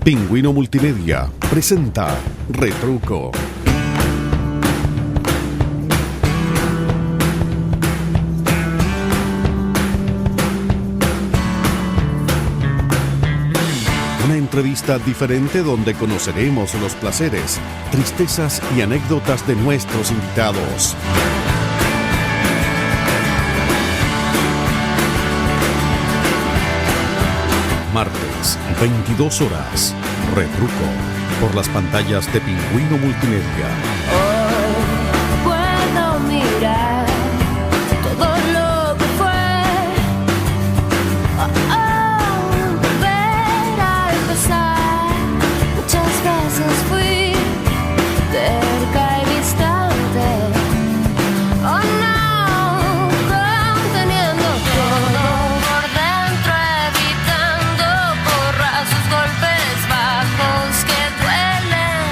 Pingüino Multimedia presenta Retruco. Una entrevista diferente donde conoceremos los placeres, tristezas y anécdotas de nuestros invitados. Martes, 22 horas. Retruco por las pantallas de Pingüino Multimedia. Hoy puedo mirar todo lo que fue. Volver a empezar. Muchas veces fui terca y distante. Oh no, conteniendo todo por dentro, evitando porrazos, golpes bajos que duelen,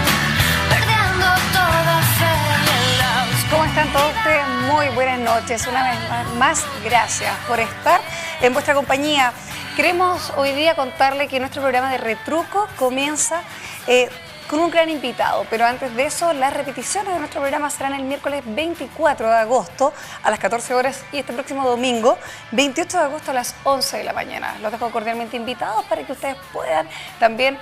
perdiendo toda fe en la oscuridad. ¿Cómo están todos ustedes? Muy buenas noches. Una vez más, gracias por estar en vuestra compañía. Queremos hoy día contarle que nuestro programa de Retruco comienza con un gran invitado, pero antes de eso, las repeticiones de nuestro programa serán el miércoles 24 de agosto a las 14 horas y este próximo domingo, 28 de agosto a las 11 de la mañana. Los dejo cordialmente invitados para que ustedes puedan también,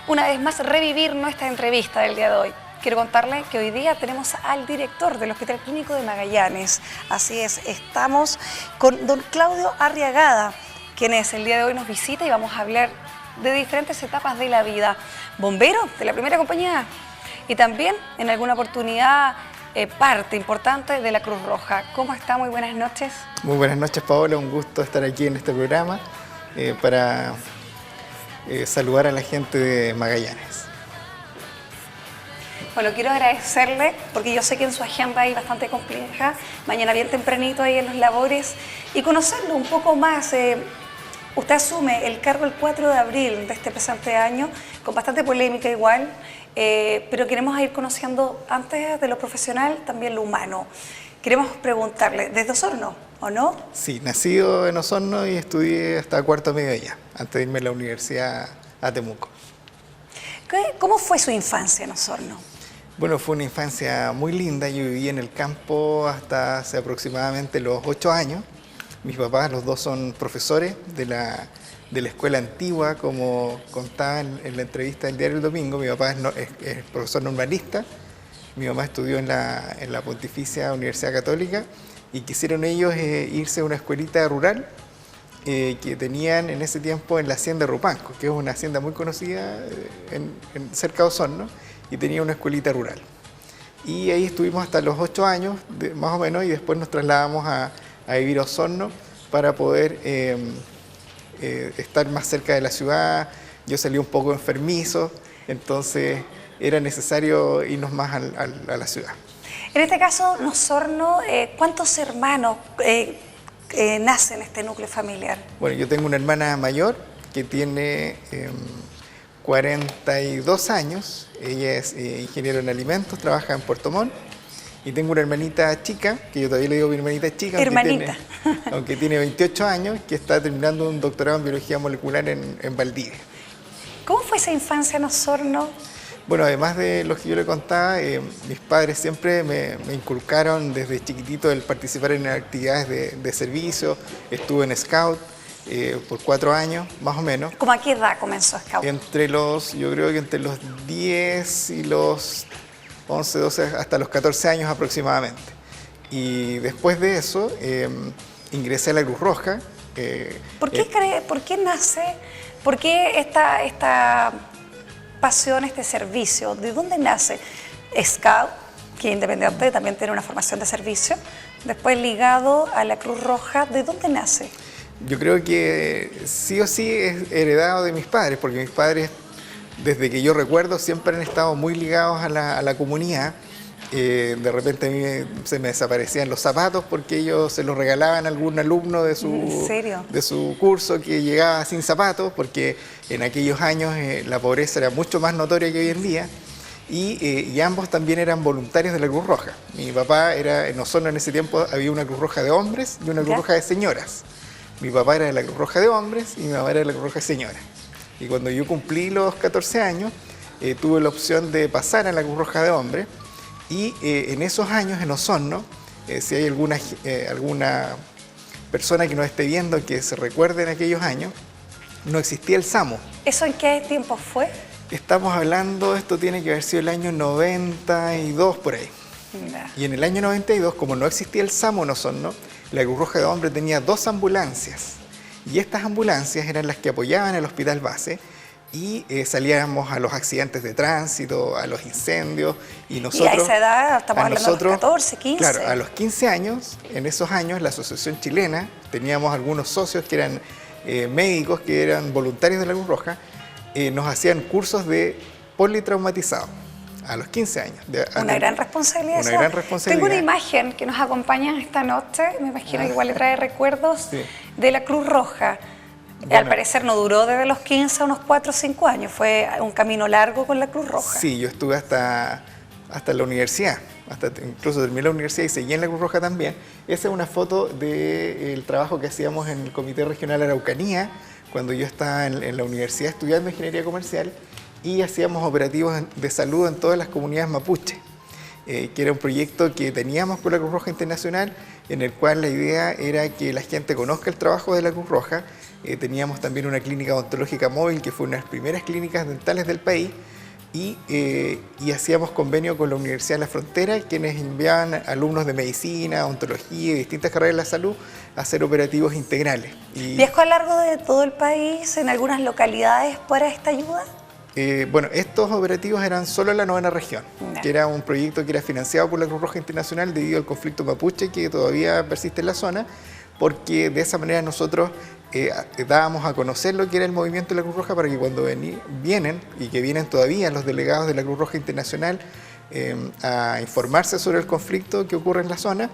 una vez más, revivir nuestra entrevista del día de hoy. Quiero contarle que hoy día tenemos al director del Hospital Clínico de Magallanes. Así es, estamos con don Claudio Arriagada, quien el día de hoy nos visita y vamos a hablar de diferentes etapas de la vida. Bombero de la primera compañía y también en alguna oportunidad parte importante de la Cruz Roja. ¿Cómo está? Muy buenas noches. Muy buenas noches, Paola. Un gusto estar aquí en este programa para saludar a la gente de Magallanes. Bueno, quiero agradecerle porque yo sé que en su agenda hay bastante compleja, mañana bien tempranito ahí en los labores, y conocerlo un poco más. Usted asume el cargo el 4 de abril de este presente año, con bastante polémica igual, pero queremos ir conociendo antes de lo profesional también lo humano. Queremos preguntarle, ¿desde Osorno o no? Sí, nacido en Osorno y estudié hasta cuarto medio allá, antes de irme a la universidad a Temuco. ¿Cómo fue su infancia en Osorno? Bueno, fue una infancia muy linda. Yo viví en el campo hasta hace aproximadamente los 8 años. Mis papás, los dos son profesores de la escuela antigua, como contaba en la entrevista del diario El Domingo. Mi papá es profesor normalista, mi mamá estudió en la Pontificia Universidad Católica y quisieron ellos irse a una escuelita rural que tenían en ese tiempo en la hacienda Rupanco, que es una hacienda muy conocida cerca de Osorno, y tenía una escuelita rural. Y ahí estuvimos hasta los 8 años, más o menos, y después nos trasladamos a vivir a Osorno para poder estar más cerca de la ciudad. Yo salí un poco enfermizo, entonces era necesario irnos más a la ciudad. En este caso, en Osorno, ¿cuántos hermanos nacen en este núcleo familiar? Bueno, yo tengo una hermana mayor que tiene 42 años, ella es ingeniero en alimentos, trabaja en Puerto Montt. Y tengo una hermanita chica, que yo todavía le digo mi hermanita chica, aunque tiene 28 años, que está terminando un doctorado en biología molecular en Valdivia. ¿Cómo fue esa infancia en Osorno? Bueno, además de lo que yo le contaba, mis padres siempre me inculcaron desde chiquitito el participar en actividades de servicio. Estuve en Scout por 4 años, más o menos. ¿Cómo a qué edad comenzó Scout? Yo creo que entre los 10 y los 11, 12, hasta los 14 años aproximadamente. Y después de eso, ingresé a la Cruz Roja. ¿Por qué nace, por qué esta pasión, este servicio? ¿De dónde nace Scout, que independiente también tiene una formación de servicio, después ligado a la Cruz Roja? ¿De dónde nace? Yo creo que sí o sí es heredado de mis padres, porque mis padres, desde que yo recuerdo, siempre han estado muy ligados a la comunidad. De repente a mí se me desaparecían los zapatos porque ellos se los regalaban a algún alumno de su curso que llegaba sin zapatos, porque en aquellos años la pobreza era mucho más notoria que hoy en día. Y ambos también eran voluntarios de la Cruz Roja. Mi papá era, en Osorno en ese tiempo había una Cruz Roja de hombres y una Cruz Roja de señoras. Mi papá era de la Cruz Roja de hombres y mi mamá era de la Cruz Roja de señoras. Y cuando yo cumplí los 14 años, tuve la opción de pasar a la Cruz Roja de Hombres. Y en esos años, en Osorno, si hay alguna persona que nos esté viendo que se recuerde en aquellos años, no existía el SAMU. ¿Eso en qué tiempo fue? Estamos hablando, esto tiene que haber sido el año 92 por ahí. Ya. Y en el año 92, como no existía el SAMU en Osorno, la Cruz Roja de Hombres tenía 2 ambulancias. Y estas ambulancias eran las que apoyaban el hospital base y salíamos a los accidentes de tránsito, a los incendios. Y nosotros, y a esa edad, estamos hablando de los 14, 15. Claro, a los 15 años, en esos años, la Asociación Chilena, teníamos algunos socios que eran médicos, que eran voluntarios de la Cruz Roja, nos hacían cursos de politraumatizado a los 15 años. Una gran responsabilidad. Una gran responsabilidad. Tengo una imagen que nos acompaña esta noche, me imagino que igual le trae recuerdos Sí. de la Cruz Roja. Bueno. Al parecer no duró desde los 15 a unos 4 o 5 años, fue un camino largo con la Cruz Roja. Sí, yo estuve hasta la universidad, incluso terminé la universidad y seguí en la Cruz Roja también. Esa es una foto del trabajo que hacíamos en el Comité Regional Araucanía, cuando yo estaba en la universidad estudiando Ingeniería Comercial, y hacíamos operativos de salud en todas las comunidades mapuche, que era un proyecto que teníamos con la Cruz Roja Internacional, en el cual la idea era que la gente conozca el trabajo de la Cruz Roja. Teníamos también una clínica odontológica móvil, que fue una de las primeras clínicas dentales del país, y hacíamos convenio con la Universidad de la Frontera, quienes enviaban alumnos de medicina, odontología y distintas carreras de la salud a hacer operativos integrales. ¿Viajó a lo largo de todo el país, en algunas localidades, para esta ayuda? Bueno, estos operativos eran solo en la 9ª región, Ya. que era un proyecto que era financiado por la Cruz Roja Internacional debido al conflicto mapuche que todavía persiste en la zona, porque de esa manera nosotros dábamos a conocer lo que era el movimiento de la Cruz Roja, para que cuando vienen, y que vienen todavía los delegados de la Cruz Roja Internacional a informarse sobre el conflicto que ocurre en la zona,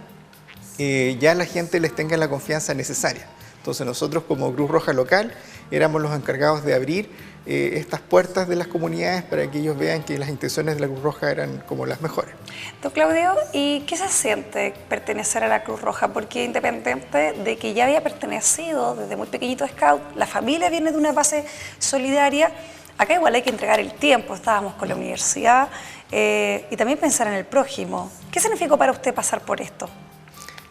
ya la gente les tenga la confianza necesaria. Entonces nosotros, como Cruz Roja local, éramos los encargados de abrir estas puertas de las comunidades para que ellos vean que las intenciones de la Cruz Roja eran como las mejores. Don Claudio, ¿y qué se siente pertenecer a la Cruz Roja? Porque independiente de que ya había pertenecido desde muy pequeñito a Scout, la familia viene de una base solidaria, acá igual hay que entregar el tiempo, estábamos con la universidad, y también pensar en el prójimo. ¿Qué significó para usted pasar por esto?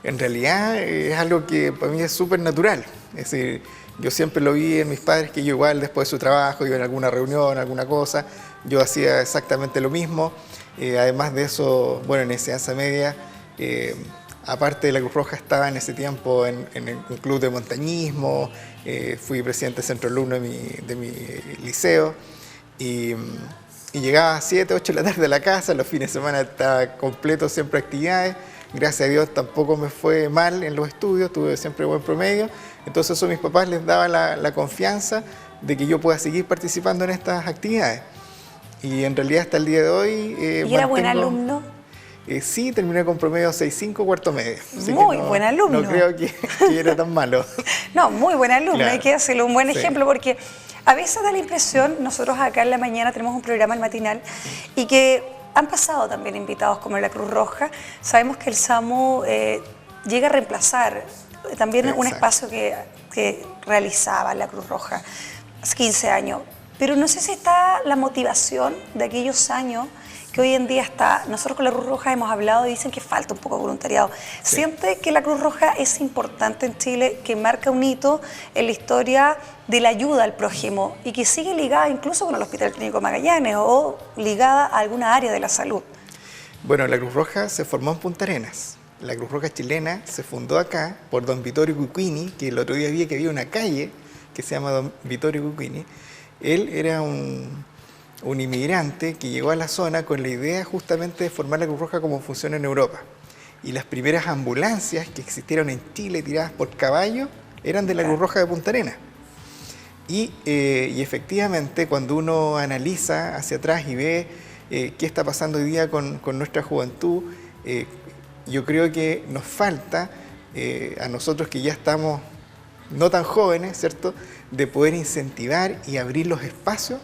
En realidad es algo que para mí es súper natural. Es decir, yo siempre lo vi en mis padres, que yo igual después de su trabajo, iba en alguna reunión, alguna cosa, yo hacía exactamente lo mismo. Además de eso, bueno, en enseñanza media, aparte de la Cruz Roja, estaba en ese tiempo en un club de montañismo, fui presidente del centro alumno de mi liceo, y llegaba a 7, 8 de la tarde a la casa, los fines de semana estaba completo siempre actividades. Gracias a Dios tampoco me fue mal en los estudios, tuve siempre buen promedio. Entonces eso a mis papás les daba la confianza de que yo pueda seguir participando en estas actividades. Y en realidad hasta el día de hoy... ¿Y era buen alumno? Sí, terminé con promedio 6.5, cuarto medio. Así Muy que buen alumno. No creo que era tan malo. No, muy buen alumno, Claro. hay que hacerle un buen Sí. ejemplo, porque a veces da la impresión, nosotros acá en la mañana tenemos un programa el matinal, y que han pasado también invitados como la Cruz Roja. Sabemos que el SAMU llega a reemplazar también un Exacto. espacio que realizaba la Cruz Roja hace 15 años. Pero no sé si está la motivación de aquellos años que hoy en día está. Nosotros con la Cruz Roja hemos hablado y dicen que falta un poco de voluntariado. Sí. ¿Siente que la Cruz Roja es importante en Chile, que marca un hito en la historia de la ayuda al prójimo y que sigue ligada incluso con el Hospital Clínico Magallanes o ligada a alguna área de la salud? Bueno, la Cruz Roja se formó en Punta Arenas. La Cruz Roja chilena se fundó acá por don Vittorio Cuquini, que el otro día vi que había una calle que se llama don Vittorio Cuquini. Él era un inmigrante que llegó a la zona con la idea justamente de formar la Cruz Roja como funciona en Europa. Y las primeras ambulancias que existieron en Chile tiradas por caballo eran de la Cruz Roja de Punta Arenas. Y efectivamente, cuando uno analiza hacia atrás y ve qué está pasando hoy día con nuestra juventud, yo creo que nos falta, a nosotros que ya estamos no tan jóvenes, ¿cierto?, de poder incentivar y abrir los espacios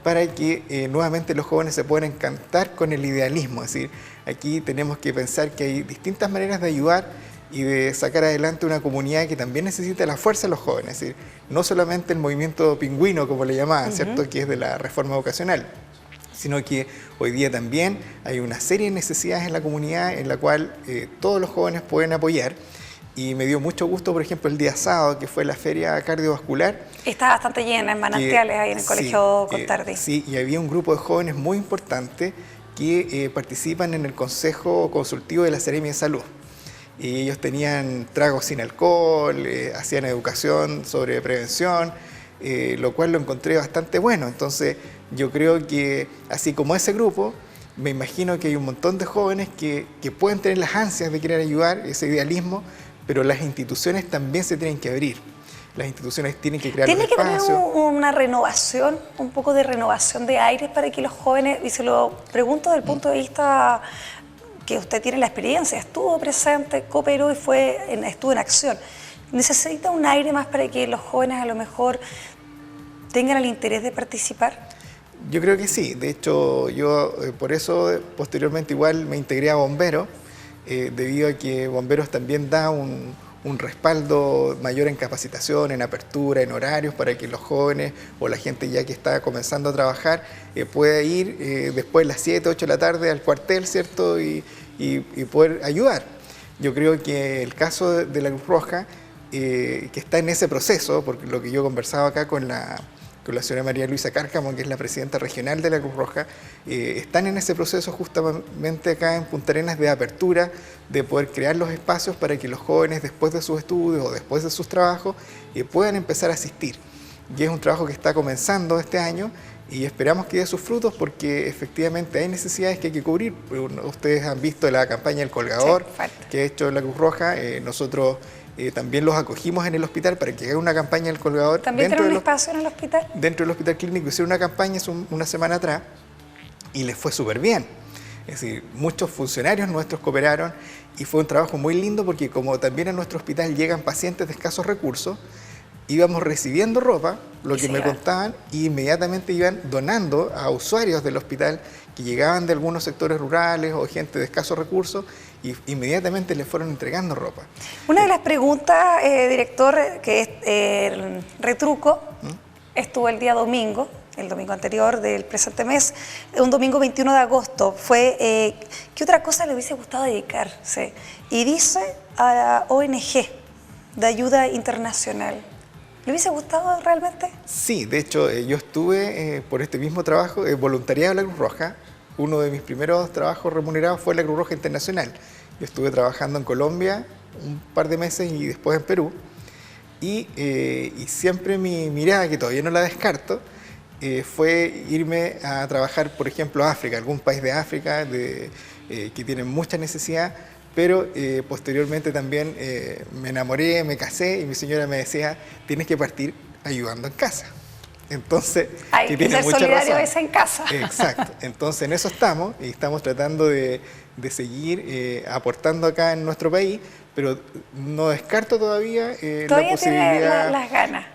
para que nuevamente los jóvenes se puedan encantar con el idealismo. Es decir, aquí tenemos que pensar que hay distintas maneras de ayudar y de sacar adelante una comunidad que también necesita la fuerza de los jóvenes, es decir, no solamente el movimiento pingüino, como le llamaban, ¿cierto?, que es de la reforma vocacional, sino que hoy día también hay una serie de necesidades en la comunidad en la cual todos los jóvenes pueden apoyar. Y me dio mucho gusto, por ejemplo, el día sábado, que fue la feria cardiovascular. Está bastante llena en Manantiales, ahí en el Colegio Contardi. Sí, y había un grupo de jóvenes muy importante que participan en el Consejo Consultivo de la Seremia de Salud. Y ellos tenían tragos sin alcohol, hacían educación sobre prevención, lo cual lo encontré bastante bueno. Entonces, yo creo que, así como ese grupo, me imagino que hay un montón de jóvenes que pueden tener las ansias de querer ayudar, ese idealismo, pero las instituciones también se tienen que abrir. Las instituciones tienen que crear los espacios. Tiene que tener una renovación, un poco de renovación de aires para que los jóvenes, y se lo pregunto desde el punto de vista que usted tiene la experiencia, estuvo presente, cooperó y estuvo en acción. ¿Necesita un aire más para que los jóvenes a lo mejor tengan el interés de participar? Yo creo que sí. De hecho, yo por eso posteriormente igual me integré a Bomberos, debido a que Bomberos también da un respaldo mayor en capacitación, en apertura, en horarios, para que los jóvenes o la gente ya que está comenzando a trabajar pueda ir después de las 7, 8 de la tarde al cuartel, ¿cierto? Y poder ayudar. Yo creo que el caso de la Cruz Roja, que está en ese proceso, porque lo que yo conversaba acá con la señora María Luisa Cárcamo, que es la presidenta regional de la Cruz Roja, están en ese proceso justamente acá en Punta Arenas de apertura, de poder crear los espacios para que los jóvenes después de sus estudios o después de sus trabajos puedan empezar a asistir. Y es un trabajo que está comenzando este año y esperamos que dé sus frutos porque efectivamente hay necesidades que hay que cubrir. Ustedes han visto la campaña del colgador, sí, que ha hecho la Cruz Roja. Nosotros también los acogimos en el hospital para que haga una campaña del colgador. ¿También tienen un espacio en el hospital? Dentro del hospital clínico hicieron una campaña una semana atrás y les fue súper bien. Es decir, muchos funcionarios nuestros cooperaron y fue un trabajo muy lindo porque como también a nuestro hospital llegan pacientes de escasos recursos, íbamos recibiendo ropa, lo que me contaban, y inmediatamente iban donando a usuarios del hospital que llegaban de algunos sectores rurales o gente de escasos recursos, y inmediatamente les fueron entregando ropa. Una de las preguntas, director, que es el retruco, estuvo el día domingo, el domingo anterior del presente mes, un domingo 21 de agosto, fue ¿qué otra cosa le hubiese gustado dedicarse? Y dice a la ONG de ayuda internacional. ¿Le hubiese gustado realmente? Sí, de hecho yo estuve por este mismo trabajo, voluntariado en la Cruz Roja. Uno de mis primeros trabajos remunerados fue la Cruz Roja Internacional. Yo estuve trabajando en Colombia un par de meses y después en Perú. Y siempre mi mirada, que todavía no la descarto, fue irme a trabajar, por ejemplo, a África, algún país de África que tiene mucha necesidad. Pero posteriormente también me enamoré, me casé y mi señora me decía, tienes que partir ayudando en casa. Entonces, hay que ser solidario es en casa. Exacto. Entonces en eso estamos y estamos tratando de seguir aportando acá en nuestro país, pero no descarto todavía la posibilidad tiene las ganas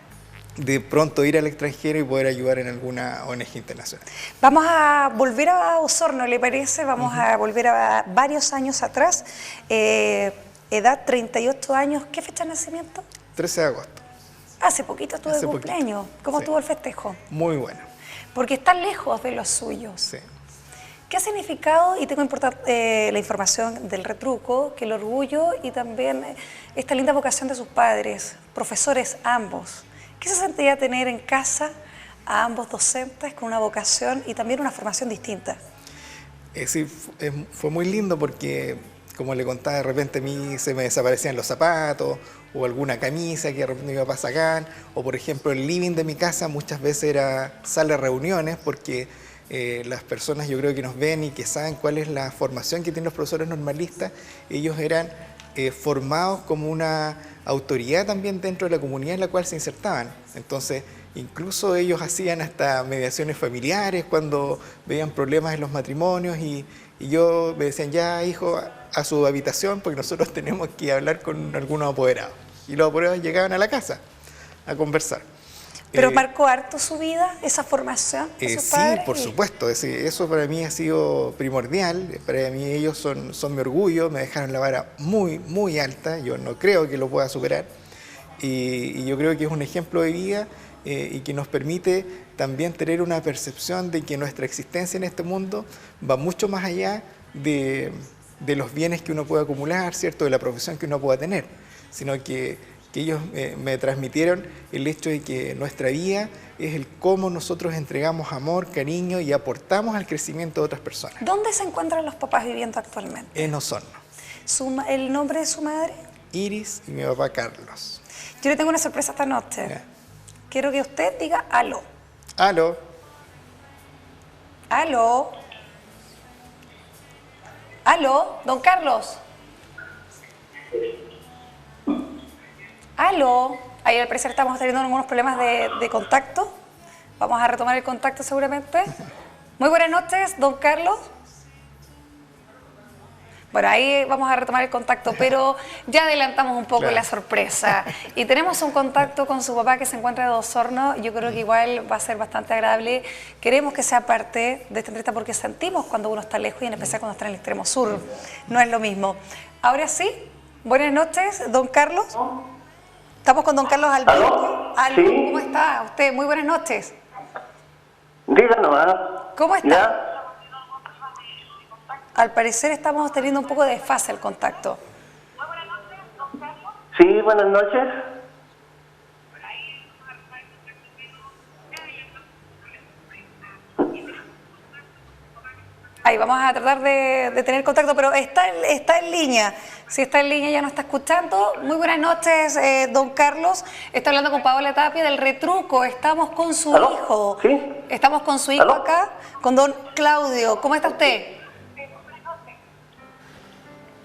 de pronto ir al extranjero y poder ayudar en alguna ONG internacional. Vamos a volver a Osorno, ¿le parece? Vamos a volver a varios años atrás. Edad 38 años, ¿qué fecha de nacimiento? 13 de agosto. Hace poquito estuvo de cumpleaños. ¿Cómo estuvo el festejo? Muy bueno. Porque están lejos de los suyos. Sí. ¿Qué ha significado? Y tengo la información del retruco, que el orgullo y también esta linda vocación de sus padres, profesores ambos. ¿Qué se sentía tener en casa a ambos docentes con una vocación y también una formación distinta? Sí, fue muy lindo porque, como le contaba, de repente a mí se me desaparecían los zapatos o alguna camisa que de repente mi papá sacaban, o por ejemplo el living de mi casa muchas veces era sala de reuniones porque las personas yo creo que nos ven y que saben cuál es la formación que tienen los profesores normalistas, ellos eran formados como una autoridad también dentro de la comunidad en la cual se insertaban. Entonces, incluso ellos hacían hasta mediaciones familiares cuando veían problemas en los matrimonios y yo me decían, ya hijo, a su habitación porque nosotros tenemos que hablar con algunos apoderados. Y los apoderados llegaban a la casa a conversar. ¿Pero marcó harto su vida, esa formación de sus Sí, padres? por supuesto, eso para mí ha sido primordial, para mí ellos son mi orgullo, me dejaron la vara muy, muy alta, yo no creo que lo pueda superar, y yo creo que es un ejemplo de vida y que nos permite también tener una percepción de que nuestra existencia en este mundo va mucho más allá de los bienes que uno puede acumular, ¿cierto?, de la profesión que uno pueda tener, sino que ellos me transmitieron el hecho de que nuestra vida es el cómo nosotros entregamos amor, cariño y aportamos al crecimiento de otras personas. ¿Dónde se encuentran los papás viviendo actualmente? En Osorno. ¿El nombre de su madre? Iris y mi papá Carlos. Yo le tengo una sorpresa esta noche. Ya. Quiero que usted diga aló. Aló. Aló. Aló, don Carlos. Aló. Ahí al parecer estamos teniendo algunos problemas de contacto. Vamos a retomar el contacto seguramente. Muy buenas noches, don Carlos. Bueno, ahí vamos a retomar el contacto, pero ya adelantamos un poco Claro. la sorpresa. Y tenemos un contacto con su papá que se encuentra en Osorno. Yo creo que igual va a ser bastante agradable. Queremos que sea parte de esta entrevista porque sentimos cuando uno está lejos y en especial cuando está en el extremo sur. No es lo mismo. Ahora sí, buenas noches, don Carlos. Estamos con don Carlos Alberto. ¿Aló? Sí. ¿Cómo está usted? Muy buenas noches. Díganos, ¿Cómo está? ¿Ya? Al parecer estamos teniendo un poco de desfase el contacto. Sí, buenas noches. Ahí vamos a tratar de tener contacto, pero está en línea. Si está en línea ya nos está escuchando. Muy buenas noches, don Carlos. Está hablando con Paola Tapia del Retruco. Estamos con su ¿Aló? hijo. ¿Sí? Estamos con su hijo ¿Aló? acá, con don Claudio. ¿Cómo está usted?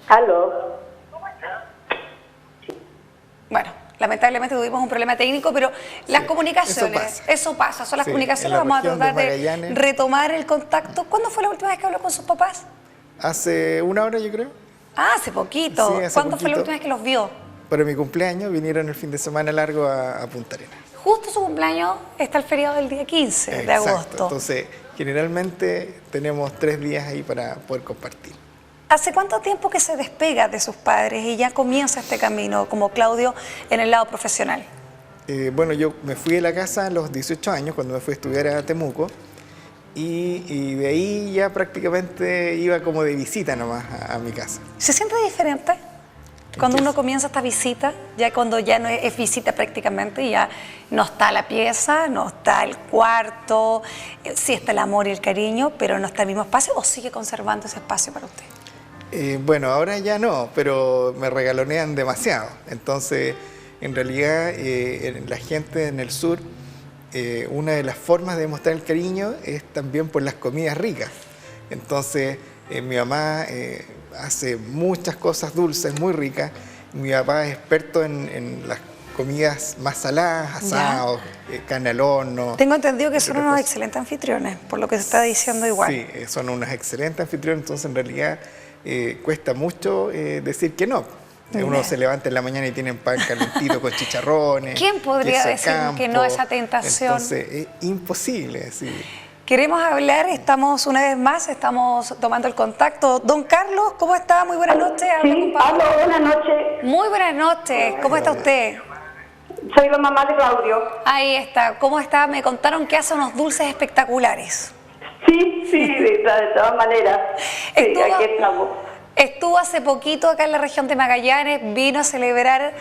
Aló. Bueno, lamentablemente tuvimos un problema técnico, pero las comunicaciones, eso pasa, son las Sí, comunicaciones. en la Vamos a región tratar de de Magallanes. retomar el contacto. ¿Cuándo fue la última vez que habló con sus papás? Hace una hora, yo creo, Ah, hace poquito. Sí, hace ¿Cuándo fue la poquito. última vez que los vio? para mi cumpleaños, vinieron el fin de semana largo a Punta Arenas. Justo su cumpleaños está el feriado del día 15 de Exacto. agosto. Entonces, generalmente tenemos 3 días ahí para poder compartir. ¿Hace cuánto tiempo que se despega de sus padres y ya comienza este camino como Claudio en el lado profesional? Bueno, yo me fui de la casa a los 18 años, cuando me fui a estudiar a Temuco, y de ahí ya prácticamente iba como de visita nomás a mi casa. ¿Se siente diferente cuando uno comienza esta visita? Ya cuando ya no es visita prácticamente, y ya no está la pieza, no está el cuarto, sí está el amor y el cariño, pero no está el mismo espacio, ¿o sigue conservando ese espacio para usted? Bueno, ahora ya no, pero me regalonean demasiado. Entonces, en realidad, la gente en el sur, una de las formas de mostrar el cariño es también por las comidas ricas. Entonces, mi mamá hace muchas cosas dulces, muy ricas. Mi papá es experto en las comidas más saladas, asados, carne al horno. Tengo entendido que entre son otras unos cosas. excelentes anfitriones, por lo que se está diciendo igual. Sí, son unos excelentes anfitriones, entonces en realidad cuesta mucho decir que no. Uno se levanta en la mañana y tienen pan calentito con chicharrones. ¿Quién podría queso de decir que no a esa tentación? Entonces es imposible, sí. Queremos hablar, estamos una vez más, estamos tomando el contacto. Don Carlos, ¿cómo está? Muy buenas noches. Habla con Sí, Pablo. aló, buenas noches. Muy buenas noches, ¿cómo está usted? Soy la mamá de Claudio. Ahí está, ¿cómo está? Me contaron que hace unos dulces espectaculares. Sí, de todas maneras. Sí, Estuvo- aquí estamos. Estuvo hace poquito acá en la región de Magallanes, vino a celebrar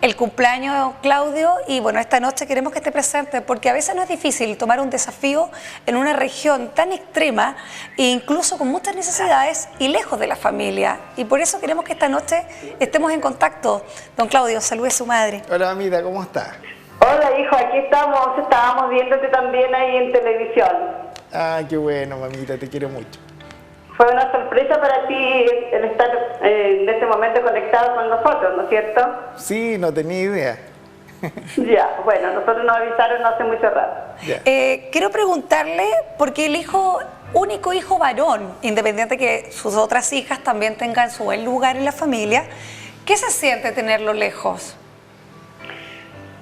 el cumpleaños de Claudio y bueno, esta noche queremos que esté presente porque a veces no es difícil tomar un desafío en una región tan extrema e incluso con muchas necesidades y lejos de la familia. Y por eso queremos que esta noche estemos en contacto. Don Claudio, salude a su madre. Hola, mamita, ¿cómo estás? Hola, hijo, aquí estamos. Estábamos viéndote también ahí en televisión. Ah, qué bueno, mamita, te quiero mucho. Fue una sorpresa para ti el estar en este momento conectado con nosotros, ¿no es cierto? Sí, no tenía idea. Ya, bueno, nosotros nos avisaron no hace mucho rato. Ya. Quiero preguntarle, porque el único hijo varón, independiente que sus otras hijas también tengan su buen lugar en la familia, ¿qué se siente tenerlo lejos?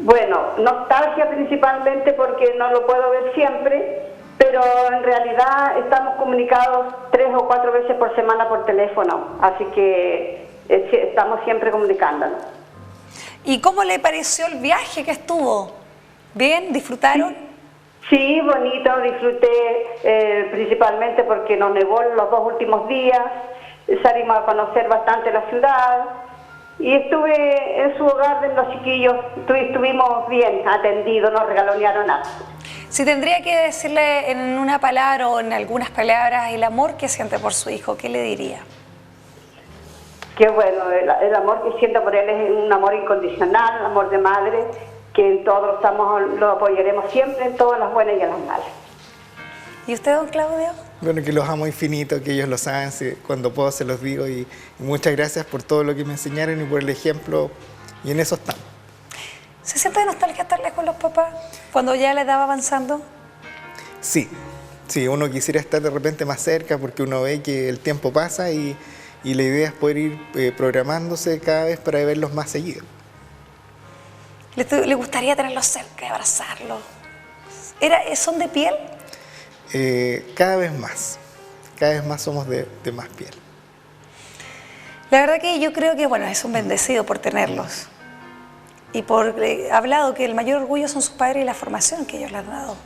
Bueno, nostalgia principalmente porque no lo puedo ver siempre, pero en realidad estamos comunicados 3 o 4 veces por semana por teléfono, así que estamos siempre comunicándonos. ¿Y cómo le pareció el viaje que estuvo? ¿Bien? ¿Disfrutaron? Sí, bonito, disfruté principalmente porque nos nevó los 2 últimos días, salimos a conocer bastante la ciudad y estuve en su hogar de los chiquillos, estuvimos bien atendidos, nos regalonearon nada. Si tendría que decirle en una palabra o en algunas palabras el amor que siente por su hijo, ¿qué le diría? Qué bueno, el amor que siento por él es un amor incondicional, un amor de madre, que en todo lo apoyaremos siempre, en todas las buenas y en las malas. ¿Y usted, don Claudio? Bueno, que los amo infinito, que ellos lo saben, cuando puedo se los digo y muchas gracias por todo lo que me enseñaron y por el ejemplo, y en eso estamos. ¿Se siente nostalgia estar lejos de los papás cuando ya la edad va avanzando? Sí, uno quisiera estar de repente más cerca porque uno ve que el tiempo pasa y la idea es poder ir programándose cada vez para verlos más seguido. ¿Le gustaría tenerlos cerca y abrazarlos? ¿Son de piel? Cada vez más somos de más piel. La verdad que yo creo que, bueno, es un bendecido por tenerlos. Y por hablado que el mayor orgullo son sus padres y la formación que ellos le han dado.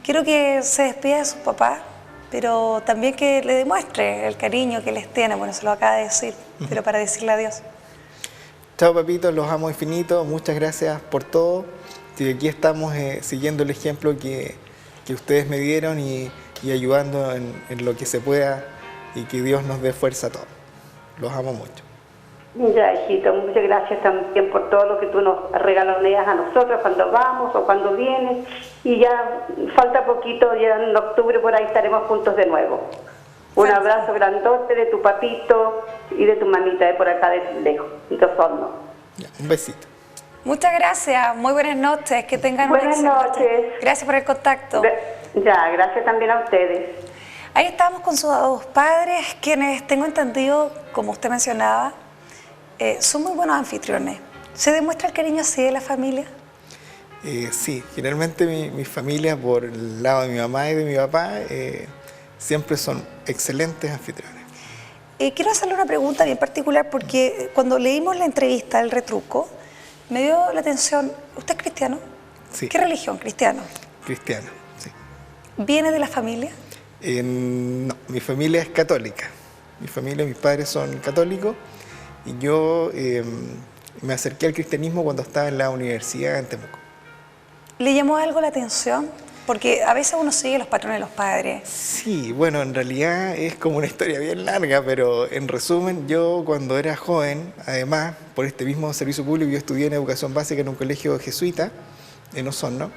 Quiero que se despida de sus papás, pero también que le demuestre el cariño que les tiene. Bueno, se lo acaba de decir, pero para decirle adiós. Chao, papitos, los amo infinito, muchas gracias por todo. Y aquí estamos siguiendo el ejemplo que ustedes me dieron y ayudando en lo que se pueda y que Dios nos dé fuerza a todos. Los amo mucho. Ya, hijito, muchas gracias también por todo lo que tú nos regaloneas a nosotros cuando vamos o cuando vienes. Y ya falta poquito, ya en octubre por ahí estaremos juntos de nuevo. Un abrazo grandote de tu papito y de tu mamita de por acá de lejos, de Osorno. Ya, un besito. Muchas gracias, muy buenas noches, que tengan Buenas una excelente noches. noche. Gracias por el contacto. Ya, gracias también a ustedes. Ahí estamos con sus padres, quienes tengo entendido, como usted mencionaba, son muy buenos anfitriones. ¿Se demuestra el cariño así de la familia? Sí, generalmente mi familia, por el lado de mi mamá y de mi papá, siempre son excelentes anfitriones. Quiero hacerle una pregunta bien particular porque cuando leímos la entrevista del Retruco, me dio la atención. ¿Usted es cristiano? Sí. ¿Qué religión? ¿Cristiano? Cristiano, sí. ¿Viene de la familia? No, mi familia es católica. Mis padres son católicos y yo me acerqué al cristianismo cuando estaba en la universidad en Temuco. ¿Le llamó algo la atención? Porque a veces uno sigue los patrones de los padres. Sí, bueno, en realidad es como una historia bien larga, pero en resumen, yo cuando era joven, además, por este mismo servicio público, yo estudié en educación básica en un colegio jesuita en Osorno,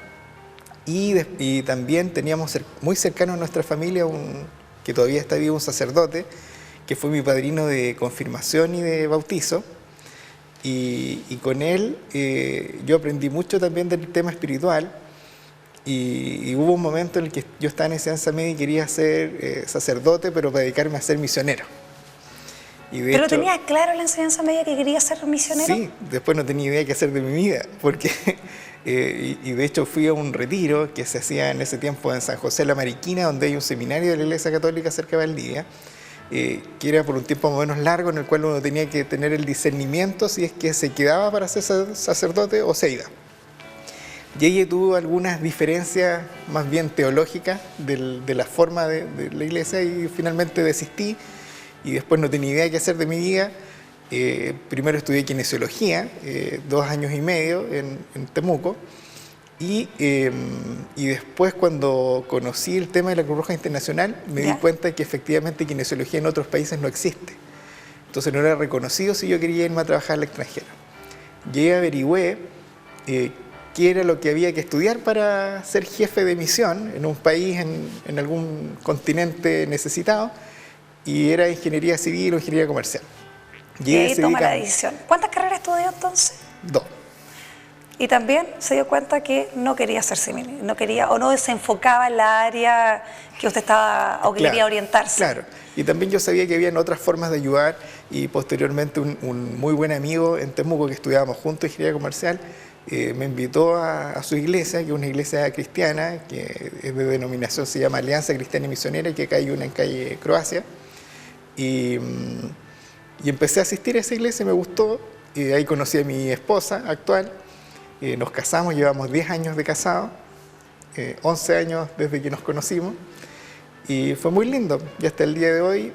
y también teníamos muy cercano a nuestra familia, que todavía está vivo, un sacerdote, que fue mi padrino de confirmación y de bautizo, y con él yo aprendí mucho también del tema espiritual. Y hubo un momento en el que yo estaba en enseñanza media y quería ser sacerdote, pero para dedicarme a ser misionero. ¿Pero tenía claro en la enseñanza media que quería ser misionero? Sí, después no tenía idea qué hacer de mi vida, porque y de hecho fui a un retiro que se hacía en ese tiempo en San José la Mariquina, donde hay un seminario de la Iglesia Católica cerca de Valdivia, que era por un tiempo más o menos largo, en el cual uno tenía que tener el discernimiento si es que se quedaba para ser sacerdote o se iba. Y ella tuvo algunas diferencias más bien teológicas de la forma de la iglesia y finalmente desistí y después no tenía idea qué hacer de mi vida. Primero estudié kinesiología, 2 años y medio en Temuco y después cuando conocí el tema de la Cruz Roja Internacional me di cuenta de que efectivamente kinesiología en otros países no existe. Entonces no era reconocido si yo quería irme a trabajar al extranjero. Y averigüé qué era lo que había que estudiar para ser jefe de misión en un país, en algún continente necesitado, y era ingeniería civil o ingeniería comercial. Y ahí toma la decisión. ¿Cuántas carreras estudió entonces? 2. Y también se dio cuenta que no quería ser civil, no quería o no se enfocaba en la área que usted estaba o que quería orientarse. Claro, y también yo sabía que habían otras formas de ayudar y posteriormente un muy buen amigo en Temuco que estudiábamos juntos ingeniería comercial me invitó a su iglesia, que es una iglesia cristiana, que es de denominación, se llama Alianza Cristiana y Misionera, que acá hay una en calle Croacia. Y empecé a asistir a esa iglesia, me gustó, y ahí conocí a mi esposa actual, nos casamos, llevamos 10 años de casados, 11 años desde que nos conocimos, y fue muy lindo, y hasta el día de hoy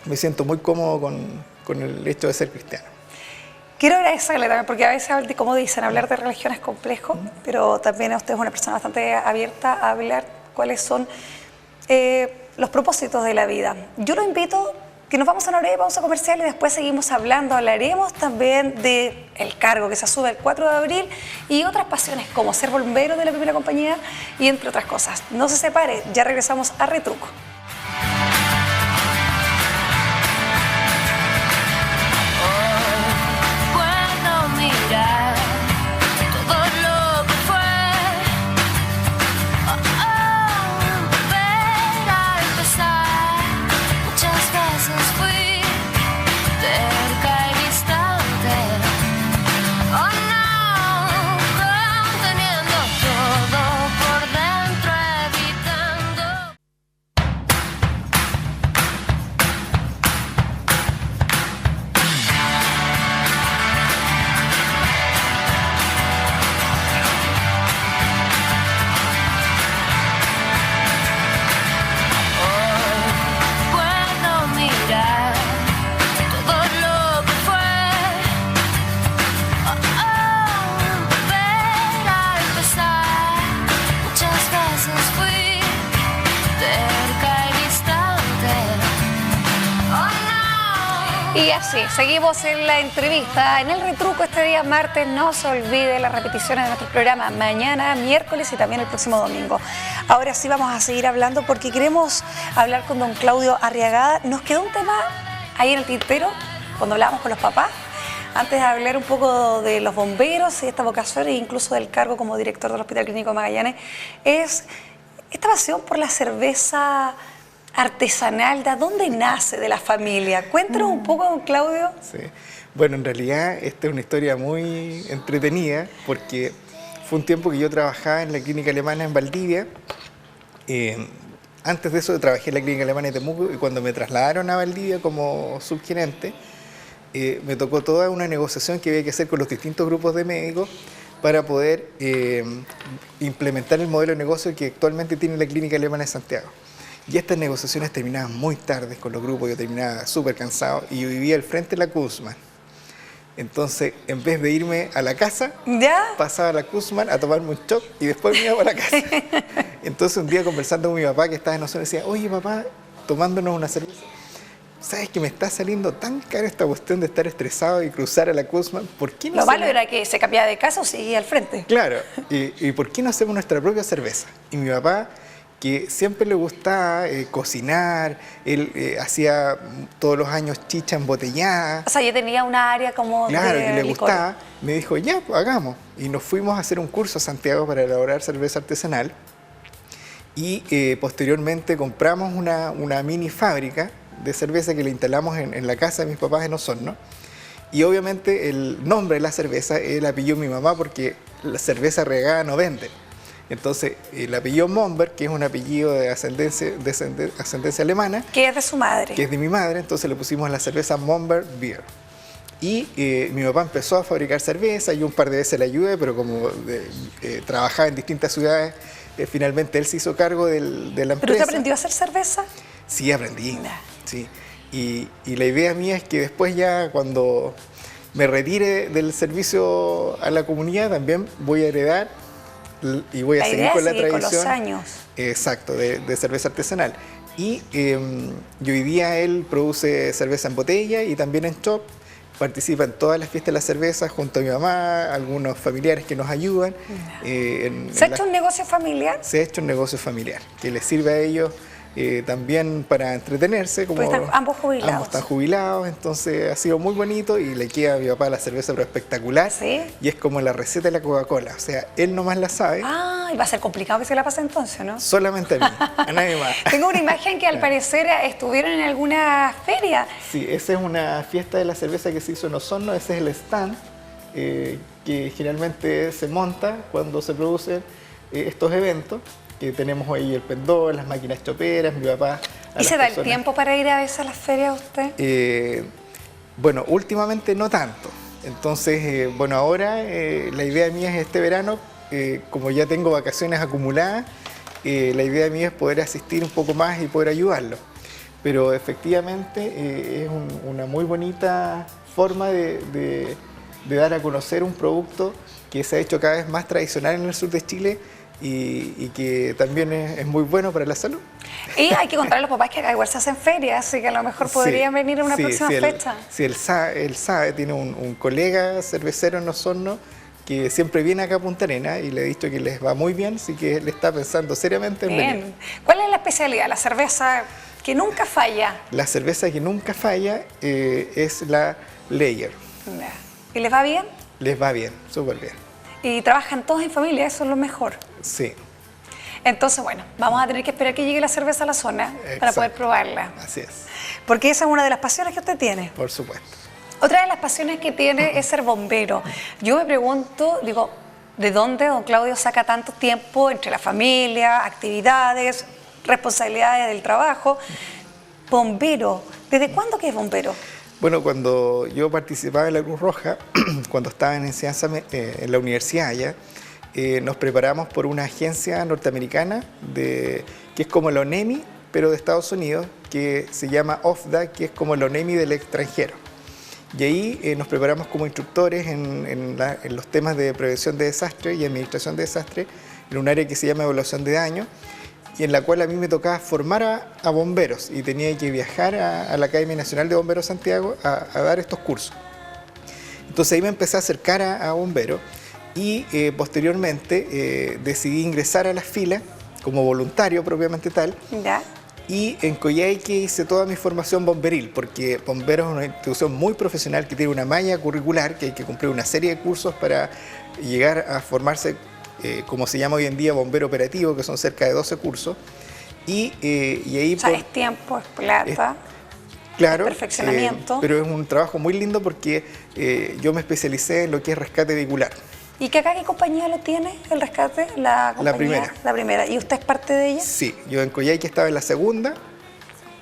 me siento muy cómodo con el hecho de ser cristiano. Quiero agradecerle también, porque a veces, como dicen, hablar de religión es complejo, pero también usted es una persona bastante abierta a hablar cuáles son los propósitos de la vida. Yo lo invito, que nos vamos a una breve pausa comercial y después seguimos hablando. Hablaremos también del cargo que se asume el 4 de abril y otras pasiones como ser bombero de la primera compañía y entre otras cosas. No se separe, ya regresamos a Retruco. Y así, seguimos en la entrevista, en el Retruco este día martes. No se olvide las repeticiones de nuestro programa mañana, miércoles y también el próximo domingo. Ahora sí vamos a seguir hablando porque queremos hablar con don Claudio Arriagada. Nos quedó un tema ahí en el tintero cuando hablábamos con los papás, antes de hablar un poco de los bomberos y esta vocación e incluso del cargo como director del Hospital Clínico Magallanes, es esta pasión por la cerveza artesanal. ¿De dónde nace de la familia? Cuéntanos un poco, don Claudio. Sí. Bueno, en realidad esta es una historia muy entretenida porque fue un tiempo que yo trabajaba en la clínica alemana en Valdivia. Antes de eso trabajé en la clínica alemana de Temuco y cuando me trasladaron a Valdivia como subgerente, me tocó toda una negociación que había que hacer con los distintos grupos de médicos para poder implementar el modelo de negocio que actualmente tiene la clínica alemana de Santiago. Y estas negociaciones terminaban muy tarde con los grupos, yo terminaba súper cansado y yo vivía al frente de la Kuzman. Entonces, en vez de irme a la casa, pasaba a la Kuzman a tomarme un shot y después me iba para la casa. Entonces, un día conversando con mi papá que estaba en nosotros, decía, oye papá, tomándonos una cerveza, ¿sabes que me está saliendo tan cara esta cuestión de estar estresado y cruzar a la Kuzman? ¿Por qué no Lo malo era que se cambiaba de casa o seguía al frente. Claro, y ¿por qué no hacemos nuestra propia cerveza? Y mi papá, que siempre le gustaba cocinar, él hacía todos los años chicha embotellada. O sea, ya tenía una área como claro, de que le licor. gustaba. Me dijo, ya, pues hagamos. Y nos fuimos a hacer un curso a Santiago para elaborar cerveza artesanal. Y posteriormente compramos una mini fábrica de cerveza que le instalamos en la casa de mis papás en Osorno. Y obviamente el nombre de la cerveza es el apellido de mi mamá porque la cerveza regada no vende. Entonces, el apellido Momber, que es un apellido de ascendencia alemana. Que es de su madre. Que es de mi madre, entonces le pusimos la cerveza Momber Beer. Y mi papá empezó a fabricar cerveza, yo un par de veces le ayudé, pero como trabajaba en distintas ciudades, finalmente él se hizo cargo de la empresa. ¿Pero usted aprendió a hacer cerveza? Sí, aprendí. Sí. Y la idea mía es que después ya cuando me retire del servicio a la comunidad, también voy a heredar y voy a seguir con la tradición. Con los años. Exacto, de cerveza artesanal. Y hoy día él produce cerveza en botella y también en shop. Participa en todas las fiestas de la cerveza junto a mi mamá, algunos familiares que nos ayudan. ¿Se ha hecho un negocio familiar? Se ha hecho un negocio familiar que les sirve a ellos también para entretenerse. Como pues están ambos jubilados. Ambos están jubilados, entonces ha sido muy bonito y le queda a mi papá la cerveza pero espectacular. ¿Sí? Y es como la receta de la Coca-Cola, o sea, él nomás la sabe. Ah, y va a ser complicado que se la pase entonces, ¿no? Solamente a mí, a nadie más. Tengo una imagen que al parecer estuvieron en alguna feria. Sí, esa es una fiesta de la cerveza que se hizo en Osorno, ese es el stand que generalmente se monta cuando se producen estos eventos, que tenemos ahí el pendón, las máquinas choperas, mi papá... ¿Y se da el tiempo para ir a veces a las ferias usted? Bueno, últimamente no tanto. Entonces, bueno, ahora la idea mía es este verano, como ya tengo vacaciones acumuladas, la idea mía es poder asistir un poco más y poder ayudarlo. Pero efectivamente es una muy bonita forma de dar a conocer un producto que se ha hecho cada vez más tradicional en el sur de Chile y que también es muy bueno para la salud. Y hay que contar a los papás que acá igual se hacen ferias, así que a lo mejor podrían venir a una próxima fecha. Sí, él sabe, tiene un colega cervecero en Osorno que siempre viene acá a Punta Arenas y le he dicho que les va muy bien, así que él está pensando seriamente en venir. Bien. ¿Cuál es la especialidad? La cerveza que nunca falla. La cerveza que nunca falla es la Lager. ¿Y les va bien? Les va bien, súper bien. Y trabajan todos en familia, eso es lo mejor. Sí. Entonces, bueno, vamos a tener que esperar que llegue la cerveza a la zona para poder probarla. Así es. Porque esa es una de las pasiones que usted tiene. Por supuesto. Otra de las pasiones que tiene es ser bombero. Yo me pregunto, digo, ¿de dónde don Claudio saca tanto tiempo entre la familia, actividades, responsabilidades del trabajo? Bombero. ¿Desde cuándo que es bombero? Bueno, cuando yo participaba en la Cruz Roja, cuando estaba en enseñanza en la universidad allá, nos preparamos por una agencia norteamericana que es como la ONEMI, pero de Estados Unidos, que se llama OFDA, que es como la ONEMI del extranjero. Y ahí nos preparamos como instructores en los temas de prevención de desastres y administración de desastres, en un área que se llama evaluación de daño, y en la cual a mí me tocaba formar a bomberos y tenía que viajar a la Academia Nacional de Bomberos Santiago a dar estos cursos. Entonces ahí me empecé a acercar a bomberos y posteriormente decidí ingresar a las filas como voluntario propiamente tal. ¿Ya? Y en Coyhaique hice toda mi formación bomberil, porque bomberos es una institución muy profesional que tiene una malla curricular, que hay que cumplir una serie de cursos para llegar a formarse, como se llama hoy en día, bombero operativo, que son cerca de 12 cursos. Y ahí... O sea, es tiempo, es plata, claro, es perfeccionamiento. Pero es un trabajo muy lindo porque yo me especialicé en lo que es rescate vehicular. ¿Y que acá qué compañía lo tiene, el rescate? La primera. La primera. ¿Y usted es parte de ella? Sí, yo en Coyhaique estaba en la segunda,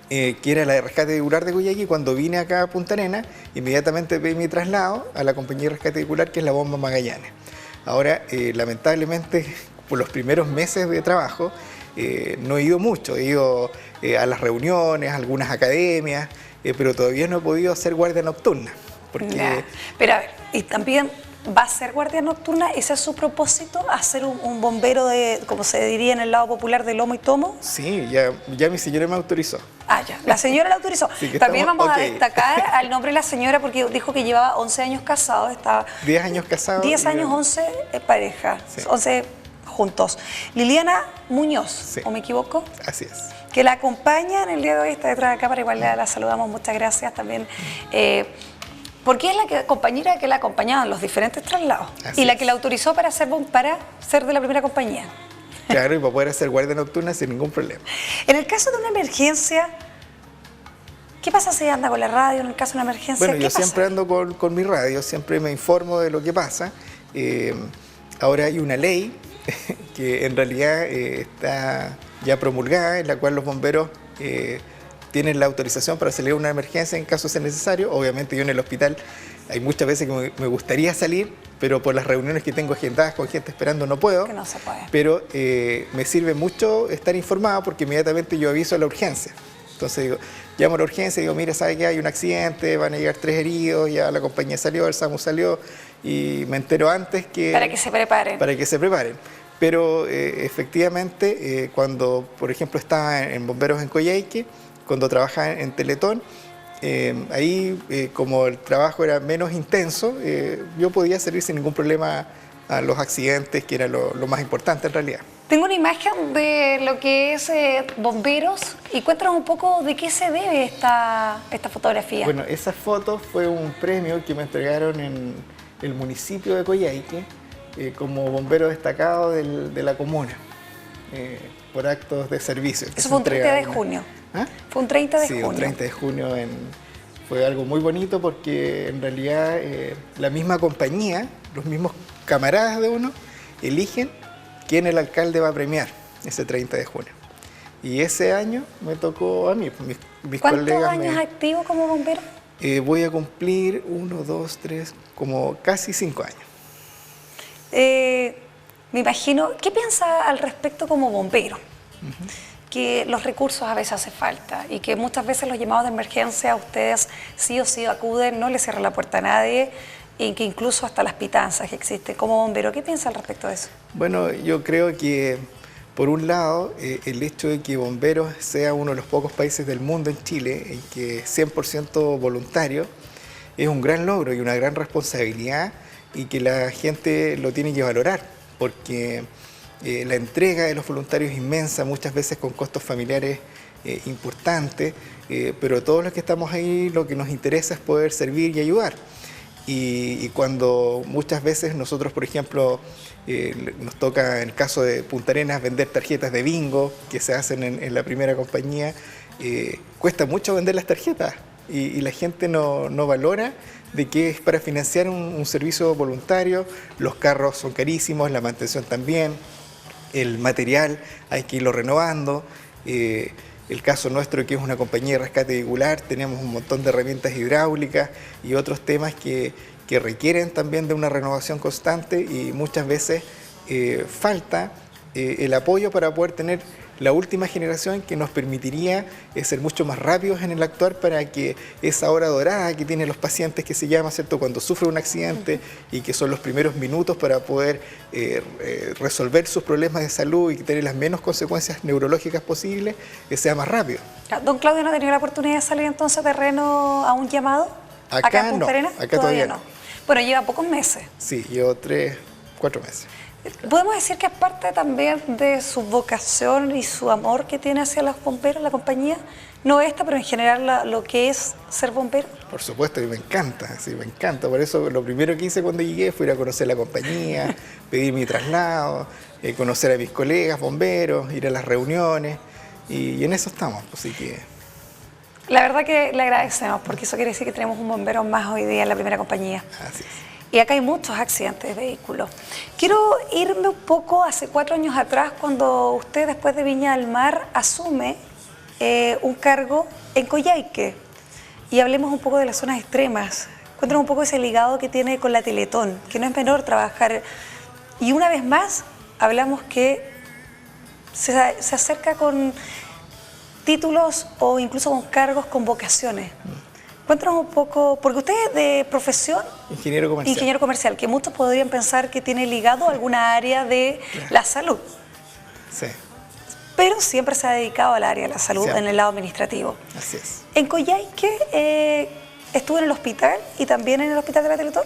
que era la de rescate vehicular de Coyhaique, y cuando vine acá a Punta Arenas, inmediatamente pedí mi traslado a la compañía de rescate vehicular, que es la Bomba Magallanes. Ahora, lamentablemente, por los primeros meses de trabajo, no he ido mucho, he ido a las reuniones, a algunas academias, pero todavía no he podido hacer guardia nocturna. Porque... Pero a ver, y también... ¿Va a ser guardia nocturna? ¿Ese es su propósito? ¿Hacer un bombero de, como se diría en el lado popular, de lomo y tomo? Sí, ya mi señora me autorizó. Ah, ya. La señora la autorizó. Sí, también vamos a destacar al nombre de la señora porque dijo que llevaba 11 años casado. Estaba 10 años casado. 10 años, 11 pareja. Sí. 11 juntos. Liliana Muñoz, sí. ¿O me equivoco? Así es. Que la acompaña en el día de hoy, está detrás de acá, para igual la saludamos. Muchas gracias también. Porque es la compañera que la acompañaba en los diferentes traslados. Así y la que la autorizó para ser de la primera compañía. Claro, y para poder hacer guardia nocturna sin ningún problema. En el caso de una emergencia, ¿qué pasa si anda con la radio en el caso de una emergencia? Bueno, yo siempre ando con mi radio, siempre me informo de lo que pasa. Ahora hay una ley que en realidad está ya promulgada, en la cual los bomberos... tienen la autorización para salir a una emergencia en caso sea necesario. Obviamente yo en el hospital hay muchas veces que me gustaría salir, pero por las reuniones que tengo agendadas con gente esperando no puedo. Que no se puede. Pero me sirve mucho estar informado porque inmediatamente yo aviso a la urgencia. Entonces digo, llamo a la urgencia y digo, mira, ¿sabe qué? Hay un accidente, van a llegar 3 heridos, ya la compañía salió, el SAMU salió, y me entero antes que... Para que se preparen. Para que se preparen. Pero efectivamente, cuando, por ejemplo, estaba en Bomberos en Coyhaique, cuando trabajaba en Teletón, ahí como el trabajo era menos intenso, yo podía salir sin ningún problema a los accidentes, que era lo más importante en realidad. Tengo una imagen de lo que es bomberos y cuéntanos un poco de qué se debe esta fotografía. Bueno, esa foto fue un premio que me entregaron en el municipio de Coyhaique como bombero destacado de la comuna por actos de servicio. Eso fue un 30 de junio. ¿Ah? Fue un 30 de junio. Sí, un 30 de junio Fue algo muy bonito porque en realidad la misma compañía, los mismos camaradas de uno, eligen quién el alcalde va a premiar ese 30 de junio. Y ese año me tocó a mí, mis ¿Cuántos colegas. años activo como bombero? Voy a cumplir 1, 2, 3, como casi 5 años. Me imagino, ¿qué piensa al respecto como bombero? Que los recursos a veces hace falta y que muchas veces los llamados de emergencia ustedes sí o sí acuden, no le cierran la puerta a nadie y que incluso hasta las pitanzas que existen como bombero. ¿Qué piensa al respecto de eso? Bueno, yo creo que por un lado el hecho de que Bomberos sea uno de los pocos países del mundo en Chile en que es 100% voluntario es un gran logro y una gran responsabilidad y que la gente lo tiene que valorar porque la entrega de los voluntarios es inmensa, muchas veces con costos familiares importantes, pero todos los que estamos ahí lo que nos interesa es poder servir y ayudar. Y cuando muchas veces nosotros, por ejemplo, nos toca en el caso de Punta Arenas vender tarjetas de bingo que se hacen en la primera compañía, cuesta mucho vender las tarjetas y la gente no valora de que es para financiar un servicio voluntario, los carros son carísimos, la mantención también. El material hay que irlo renovando. El caso nuestro, que es una compañía de rescate vehicular, tenemos un montón de herramientas hidráulicas y otros temas que requieren también de una renovación constante y muchas veces falta el apoyo para poder tener la última generación que nos permitiría ser mucho más rápidos en el actuar para que esa hora dorada que tienen los pacientes que se llama, ¿cierto?, cuando sufren un accidente y que son los primeros minutos para poder resolver sus problemas de salud y tener las menos consecuencias neurológicas posibles, sea más rápido. ¿Don Claudio no ha tenido la oportunidad de salir entonces a terreno a un llamado? Acá en Punta no, Arenas? acá todavía no. Bueno, lleva pocos meses. Sí, llevo 3, 4 meses. ¿Podemos decir que es parte también de su vocación y su amor que tiene hacia los bomberos, la compañía? No esta, pero en general lo que es ser bombero. Por supuesto, y me encanta, sí, me encanta. Por eso lo primero que hice cuando llegué fue ir a conocer la compañía, pedir mi traslado, conocer a mis colegas bomberos, ir a las reuniones, y en eso estamos, así que... La verdad que le agradecemos, porque eso quiere decir que tenemos un bombero más hoy día en la primera compañía. Así es. Y acá hay muchos accidentes de vehículos. Quiero irme un poco hace 4 años atrás, cuando usted, después de Viña del Mar, asume un cargo en Coyhaique. Y hablemos un poco de las zonas extremas. Cuéntanos un poco ese ligado que tiene con la Teletón, que no es menor trabajar. Y una vez más, hablamos que se acerca con títulos o incluso con cargos, con vocaciones. Cuéntanos un poco, porque usted es de profesión ingeniero comercial, que muchos podrían pensar que tiene ligado a alguna área de la salud. Sí. Pero siempre se ha dedicado al área de la salud en el lado administrativo. Así es. En Coyhaique estuvo en el hospital y también en el hospital de la Teletón.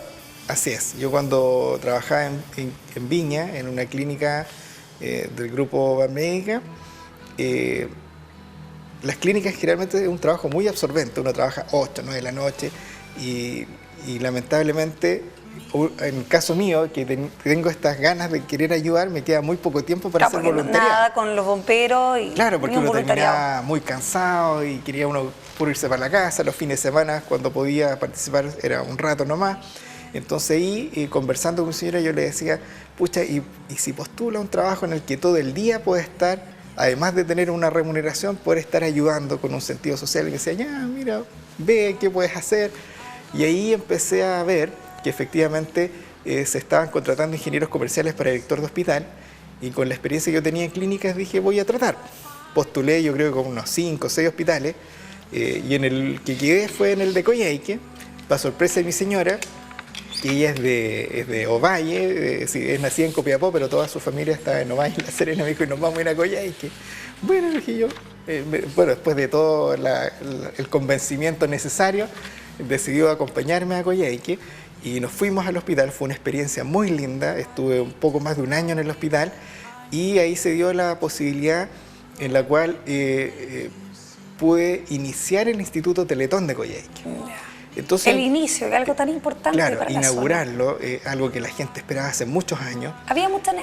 Así es. Yo cuando trabajaba en Viña, en una clínica del grupo Banmédica, las clínicas generalmente es un trabajo muy absorbente, uno trabaja 8, 9 de la noche y lamentablemente, en el caso mío, que tengo estas ganas de querer ayudar, me queda muy poco tiempo para hacer voluntariado. Nada con los bomberos y claro, porque uno voluntariado. terminaba muy cansado y quería uno puro irse para la casa, los fines de semana cuando podía participar era un rato nomás. Entonces ahí, conversando con una señora, yo le decía, pucha, y si postula un trabajo en el que todo el día puede estar, además de tener una remuneración, poder estar ayudando con un sentido social, y me decía, ya, mira, ve qué puedes hacer. Y ahí empecé a ver que efectivamente se estaban contratando ingenieros comerciales para director de hospital, y con la experiencia que yo tenía en clínicas dije, voy a tratar. Postulé, yo creo que con unos 5 o 6 hospitales, y en el que quedé fue en el de Coyhaique, para sorpresa de mi señora, que ella es de Ovalle, es nacida en Copiapó, pero toda su familia está en Ovalle, La Serena. Me dijo, y nos vamos a ir a Coyhaique. Bueno, dije yo, después de todo el convencimiento necesario, decidió acompañarme a Coyhaique y nos fuimos al hospital. Fue una experiencia muy linda, estuve un poco más de un año en el hospital y ahí se dio la posibilidad en la cual pude iniciar el Instituto Teletón de Coyhaique. Entonces, el inicio, que es algo tan importante claro, para la zona. inaugurarlo, algo que la gente esperaba hace muchos años.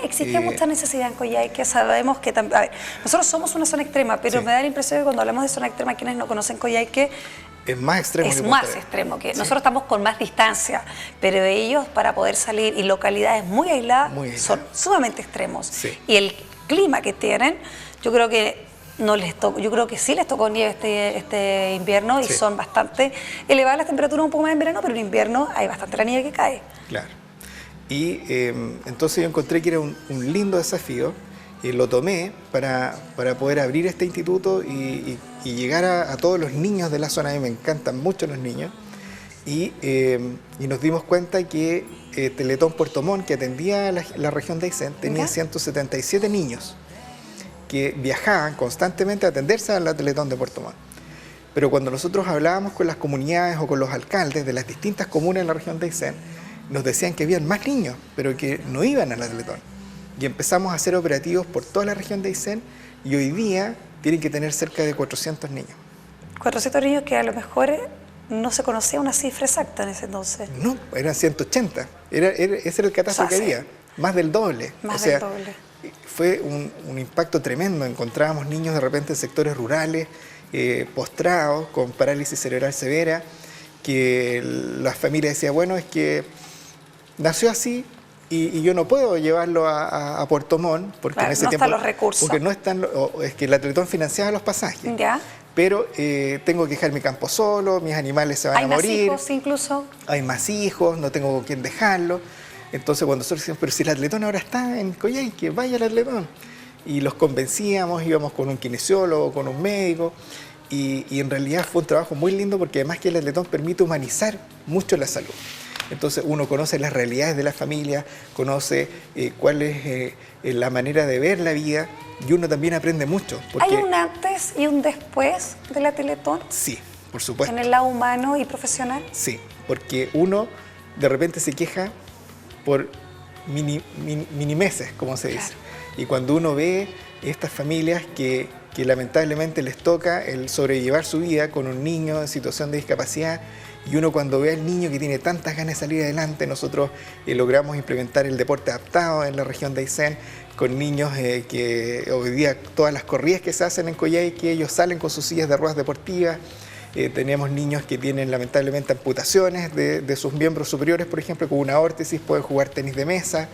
Existía mucha necesidad en Coyhaique, sabemos que también... A ver, nosotros somos una zona extrema, pero Sí. me da la impresión que cuando hablamos de zona extrema, quienes no conocen Coyhaique, Es más extremo es que más Punta Arenas. extremo que Sí. nosotros estamos con más distancia, pero ellos para poder salir y localidades muy aisladas Muy aisladas. son sumamente extremos. Sí. Y el clima que tienen, yo creo que no les tocó, yo creo que sí les tocó nieve este invierno y Sí. son bastante elevadas las temperaturas un poco más en verano, pero en invierno hay bastante la nieve que cae. Claro. Y entonces yo encontré que era un lindo desafío y lo tomé para poder abrir este instituto y llegar a todos los niños de la zona. A mí me encantan mucho los niños. Y nos dimos cuenta que Teletón Puerto Montt, que atendía la región de Aysén, tenía ¿Ya? 177 niños que viajaban constantemente a atenderse a la Teletón de Puerto Montt. Pero cuando nosotros hablábamos con las comunidades o con los alcaldes de las distintas comunas de la región de Aysén, nos decían que habían más niños, pero que no iban a la Teletón. Y empezamos a hacer operativos por toda la región de Aysén y hoy día tienen que tener cerca de 400 niños. 400 niños que a lo mejor no se conocía una cifra exacta en ese entonces. No, eran 180. Ese era el catastro O sea, que sí. había. Más del doble. Más O sea, del doble. Fue un impacto tremendo. Encontrábamos niños de repente en sectores rurales, postrados, con parálisis cerebral severa, que la familia decía, bueno, es que nació así y yo no puedo llevarlo a Puerto Montt porque Claro, en ese no tiempo... están los recursos. Porque no están, es que la Teletón financiaba los pasajes. ¿Ya? Pero tengo que dejar mi campo solo, mis animales se van Hay a más morir. hijos incluso. Hay más hijos, no tengo con quién dejarlo. Entonces cuando nosotros decíamos, pero si el Atletón ahora está en Coyhaique, vaya al Atletón. Y los convencíamos, íbamos con un kinesiólogo, con un médico, y en realidad fue un trabajo muy lindo porque además que el Atletón permite humanizar mucho la salud. Entonces uno conoce las realidades de la familia, conoce cuál es la manera de ver la vida y uno también aprende mucho. ¿Hay un antes y un después de la Teletón Sí, por supuesto. en el lado humano y profesional? Sí, porque uno de repente se queja por mini meses, como se dice. Y cuando uno ve estas familias que lamentablemente les toca el sobrellevar su vida con un niño en situación de discapacidad, y uno cuando ve al niño que tiene tantas ganas de salir adelante, nosotros logramos implementar el deporte adaptado en la región de Aysén, con niños que hoy día todas las corridas que se hacen en Coyhaique, ellos salen con sus sillas de ruedas deportivas. Tenemos niños que tienen lamentablemente amputaciones de sus miembros superiores, por ejemplo, con una órtesis, pueden jugar tenis de mesa.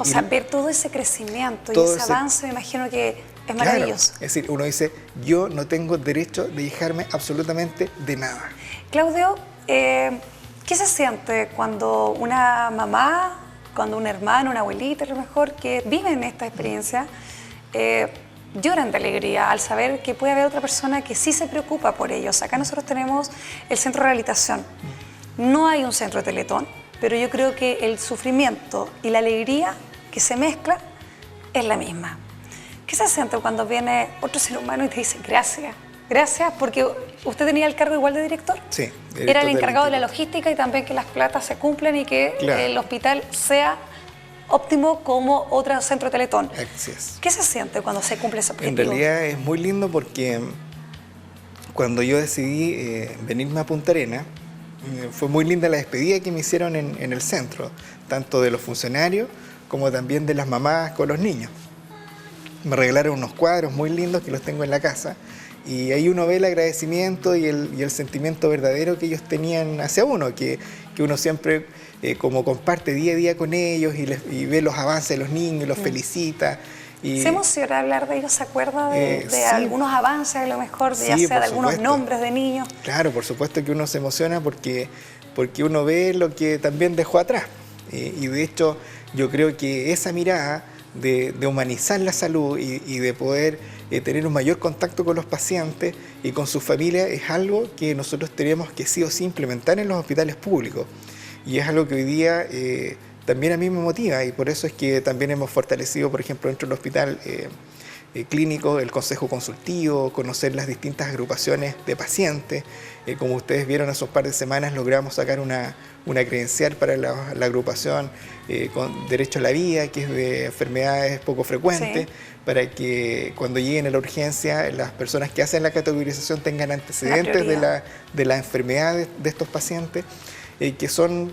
O sea, ver todo ese crecimiento y todo ese ese- avance, me imagino que es Claro, maravilloso. es decir, uno dice, yo no tengo derecho de dejarme absolutamente de nada. Claudio, ¿qué se siente cuando una mamá, cuando un hermano, una abuelita a lo mejor, que viven esta experiencia, lloran de alegría al saber que puede haber otra persona que sí se preocupa por ellos? Acá nosotros tenemos el centro de rehabilitación. No hay un centro de Teletón, pero yo creo que el sufrimiento y la alegría que se mezclan es la misma. ¿Qué se siente cuando viene otro ser humano y te dice gracias? Gracias, porque usted tenía el cargo igual de director. Sí, director Era el del encargado de la instituto. logística y también que las platas se cumplan y que Claro. el hospital sea óptimo como otro centro de Teletón. Así es. ¿Qué se siente cuando se cumple ese En objetivo? realidad es muy lindo porque cuando yo decidí venirme a Punta Arenas, fue muy linda la despedida que me hicieron en el centro, tanto de los funcionarios como también de las mamás con los niños. Me regalaron unos cuadros muy lindos que los tengo en la casa y ahí uno ve el agradecimiento y el sentimiento verdadero que ellos tenían hacia uno, que uno siempre como comparte día a día con ellos y ve los avances de los niños y los felicita. Y, ¿Se emociona hablar de ellos? ¿Se acuerda de sí. algunos avances, a lo mejor, Sí, ya sea por de algunos supuesto. nombres de niños? Claro, por supuesto que uno se emociona porque uno ve lo que también dejó atrás. Y de hecho yo creo que esa mirada de humanizar la salud y de poder tener un mayor contacto con los pacientes y con sus familias es algo que nosotros tenemos que sí o sí implementar en los hospitales públicos. Y es algo que hoy día también a mí me motiva y por eso es que también hemos fortalecido, por ejemplo, dentro del hospital clínicos, el consejo consultivo, conocer las distintas agrupaciones de pacientes. Como ustedes vieron, hace un par de semanas logramos sacar una credencial para la agrupación con derecho a la vida, que es de enfermedades poco frecuentes, Sí. para que cuando lleguen a la urgencia las personas que hacen la categorización tengan antecedentes de las enfermedades de estos pacientes, que son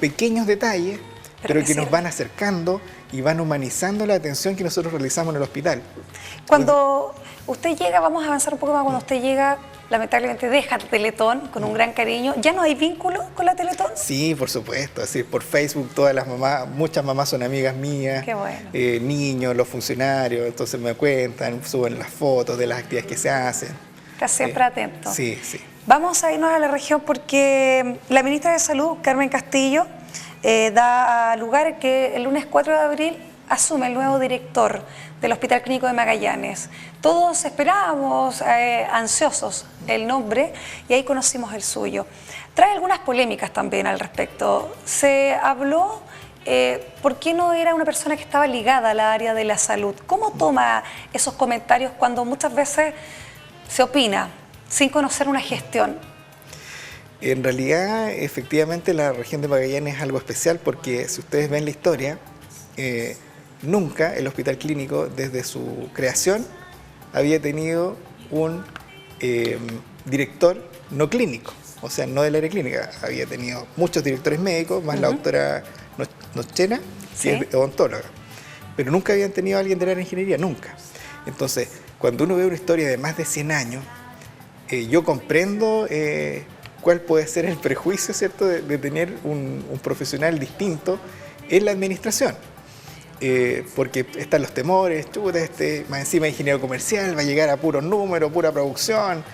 pequeños detalles, pero que nos van acercando y van humanizando la atención que nosotros realizamos en el hospital. Cuando usted llega, vamos a avanzar un poco más, cuando usted llega, lamentablemente deja Teletón con un gran cariño, ¿ya no hay vínculo con la Teletón? Sí, por supuesto, así por Facebook todas las mamás, muchas mamás son amigas mías, Qué bueno. Niños, los funcionarios, entonces me cuentan, suben las fotos de las actividades que se hacen. Está siempre atento. Sí, sí. Vamos a irnos a la región porque la ministra de Salud, Carmen Castillo, da lugar que el lunes 4 de abril asume el nuevo director del Hospital Clínico de Magallanes. Todos esperábamos, ansiosos, el nombre y ahí conocimos el suyo. Trae algunas polémicas también al respecto. Se habló, ¿por qué no era una persona que estaba ligada al área de la salud? ¿Cómo toma esos comentarios cuando muchas veces se opina sin conocer una gestión? En realidad, efectivamente, la región de Magallanes es algo especial porque si ustedes ven la historia, nunca el hospital clínico, desde su creación, había tenido un director no clínico, o sea, no del área clínica. Había tenido muchos directores médicos, más la doctora Nochena, que es odontóloga, pero nunca habían tenido a alguien del área de ingeniería, nunca. Entonces, cuando uno ve una historia de más de 100 años, yo comprendo cuál puede ser el prejuicio, ¿cierto?, de tener un profesional distinto en la administración. Porque están los temores, chuta, más encima ingeniero comercial, va a llegar a puros números, pura producción,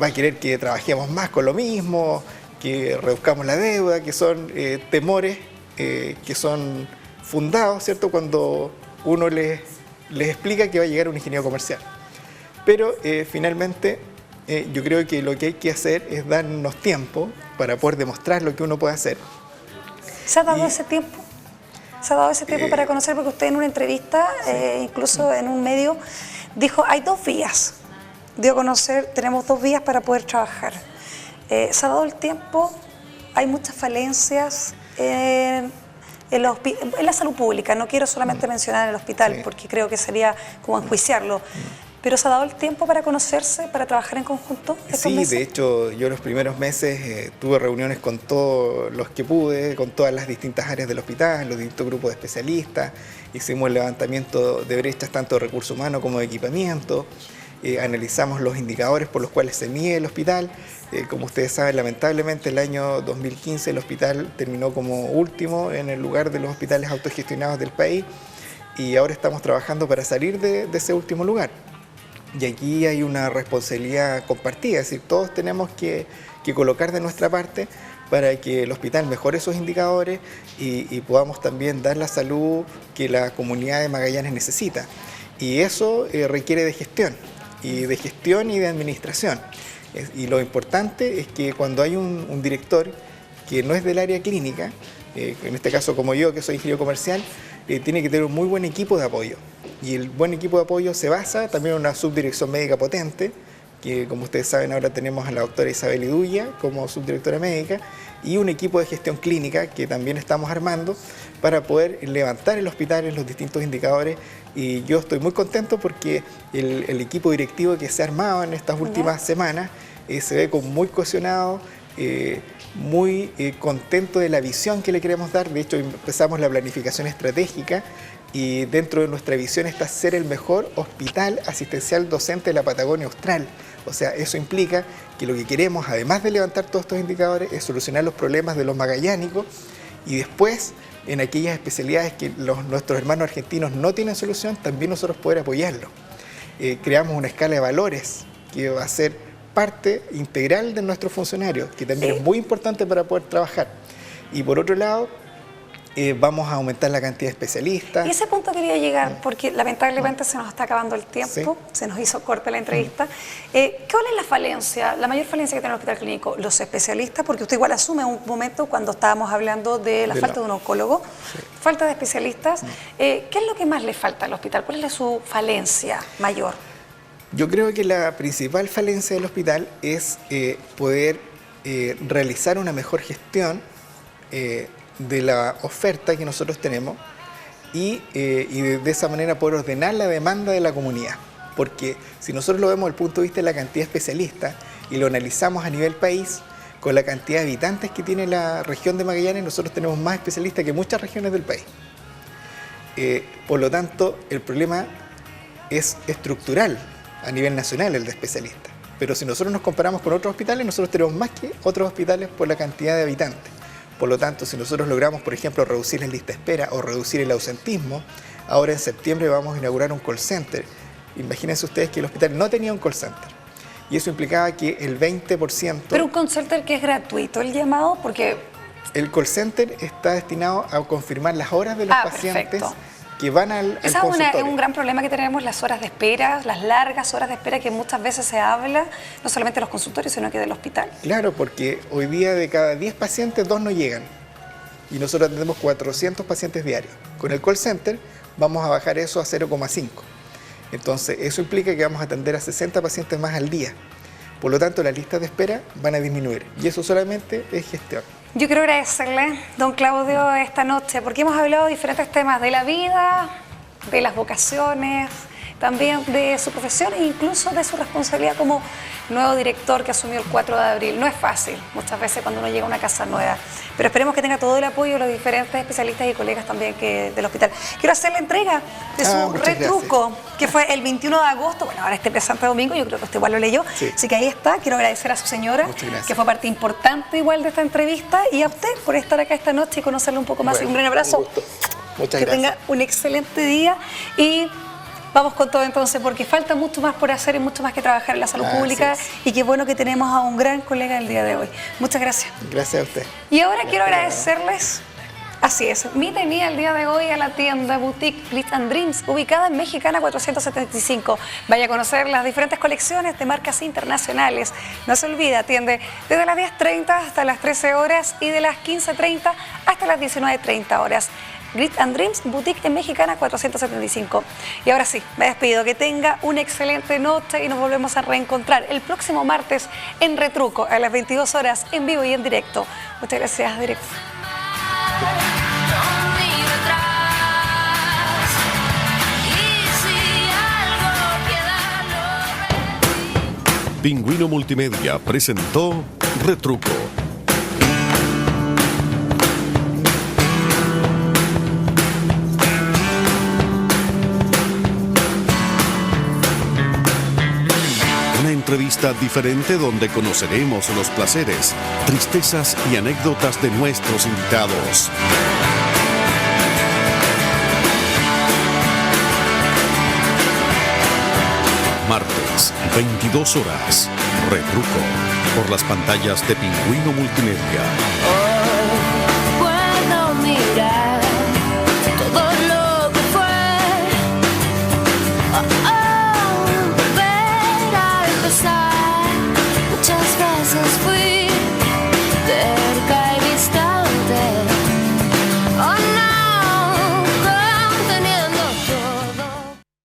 va a querer que trabajemos más con lo mismo, que reduzcamos la deuda, que son temores que son fundados, ¿cierto?, cuando uno les explica que va a llegar un ingeniero comercial. Pero finalmente yo creo que lo que hay que hacer es darnos tiempo para poder demostrar lo que uno puede hacer. ¿Se ha dado ese tiempo? ¿Se ha dado ese tiempo para conocer? Porque usted en una entrevista, incluso en un medio, dijo, hay 2 vías. Dio a conocer, tenemos 2 vías para poder trabajar. ¿Se ha dado el tiempo? Hay muchas falencias en la salud pública. No quiero solamente mencionar el hospital, porque creo que sería como enjuiciarlo. ¿Pero se ha dado el tiempo para conocerse, para trabajar en conjunto estos meses? De hecho, yo los primeros meses tuve reuniones con todos los que pude, con todas las distintas áreas del hospital, los distintos grupos de especialistas. Hicimos el levantamiento de brechas tanto de recursos humanos como de equipamiento. Analizamos los indicadores por los cuales se mide el hospital. Como ustedes saben, lamentablemente el año 2015 el hospital terminó como último en el lugar de los hospitales autogestionados del país y ahora estamos trabajando para salir de ese último lugar. Y aquí hay una responsabilidad compartida, es decir, todos tenemos que colocar de nuestra parte para que el hospital mejore esos indicadores y podamos también dar la salud que la comunidad de Magallanes necesita. Y eso requiere de gestión y de administración. Y lo importante es que cuando hay un director que no es del área clínica, en este caso como yo, que soy ingeniero comercial, tiene que tener un muy buen equipo de apoyo. Y el buen equipo de apoyo se basa también en una subdirección médica potente, que como ustedes saben ahora tenemos a la doctora Isabel Iduya como subdirectora médica, y un equipo de gestión clínica que también estamos armando para poder levantar el hospital en los distintos indicadores. Y yo estoy muy contento porque el equipo directivo que se ha armado en estas últimas semanas se ve como muy cohesionado, muy contento de la visión que le queremos dar. De hecho, empezamos la planificación estratégica y dentro de nuestra visión está ser el mejor hospital asistencial docente de la Patagonia Austral. O sea, eso implica que lo que queremos, además de levantar todos estos indicadores, es solucionar los problemas de los magallánicos y después, en aquellas especialidades que nuestros hermanos argentinos no tienen solución, también nosotros poder apoyarlos. Creamos una escala de valores que va a ser parte integral de nuestros funcionarios, que también es muy importante para poder trabajar. Y por otro lado, vamos a aumentar la cantidad de especialistas. Y ese punto quería llegar, porque lamentablemente se nos está acabando el tiempo, se nos hizo corta la entrevista. ¿Cuál es la falencia, la mayor falencia que tiene el hospital clínico? Los especialistas, porque usted igual asume un momento cuando estábamos hablando de la falta de un oncólogo, falta de especialistas. ¿Qué es lo que más le falta al hospital? ¿Cuál es su falencia mayor? Yo creo que la principal falencia del hospital es poder realizar una mejor gestión de la oferta que nosotros tenemos y de esa manera poder ordenar la demanda de la comunidad. Porque si nosotros lo vemos desde el punto de vista de la cantidad de especialistas y lo analizamos a nivel país, con la cantidad de habitantes que tiene la región de Magallanes, nosotros tenemos más especialistas que muchas regiones del país. Por lo tanto, el problema es estructural a nivel nacional, el de especialistas. Pero si nosotros nos comparamos con otros hospitales, nosotros tenemos más que otros hospitales por la cantidad de habitantes. Por lo tanto, si nosotros logramos, por ejemplo, reducir la lista de espera o reducir el ausentismo, ahora en septiembre vamos a inaugurar un call center. Imagínense ustedes que el hospital no tenía un call center. Y eso implicaba que el 20%... Pero un call center que es gratuito, el llamado, porque... El call center está destinado a confirmar las horas de los pacientes perfecto. Que van al Esa consultorio. es un gran problema que tenemos, las horas de espera, las largas horas de espera que muchas veces se habla, no solamente de los consultorios, sino que del hospital. Claro, porque hoy día de cada 10 pacientes, 2 no llegan. Y nosotros atendemos 400 pacientes diarios. Con el call center vamos a bajar eso a 0,5. Entonces, eso implica que vamos a atender a 60 pacientes más al día. Por lo tanto, las listas de espera van a disminuir. Y eso solamente es gestión. Yo quiero agradecerle, don Claudio, esta noche, porque hemos hablado de diferentes temas de la vida, de las vocaciones, también de su profesión e incluso de su responsabilidad como nuevo director que asumió el 4 de abril. No es fácil muchas veces cuando uno llega a una casa nueva, pero esperemos que tenga todo el apoyo de los diferentes especialistas y colegas también del hospital. Quiero hacer la entrega de su retruco, que fue el 21 de agosto, bueno, ahora este presente domingo, yo creo que usted igual lo leyó, así que ahí está. Quiero agradecer a su señora, que fue parte importante igual de esta entrevista, y a usted por estar acá esta noche y conocerlo un poco más. Un gran abrazo. Un gusto. Muchas gracias. Que tenga un excelente día y... vamos con todo entonces, porque falta mucho más por hacer y mucho más que trabajar en la salud pública, y qué bueno que tenemos a un gran colega el día de hoy. Muchas gracias. Gracias a usted. Y ahora quiero agradecerles, así es, mi tenía el día de hoy a la tienda Boutique Glitz & Dreams, ubicada en Mexicana 475. Vaya a conocer las diferentes colecciones de marcas internacionales. No se olvide, atiende desde las 10:30 hasta las 13 horas y de las 15:30 hasta las 19:30 horas. Glitz & Dreams, Boutique en Mexicana 475. Y ahora sí, me despido. Que tenga una excelente noche y nos volvemos a reencontrar el próximo martes en Retruco a las 22 horas en vivo y en directo. Muchas gracias, directo. Pingüino Multimedia presentó Retruco. Una entrevista diferente donde conoceremos los placeres, tristezas y anécdotas de nuestros invitados. Martes, 22 horas. Retruco por las pantallas de Pingüino Multimedia.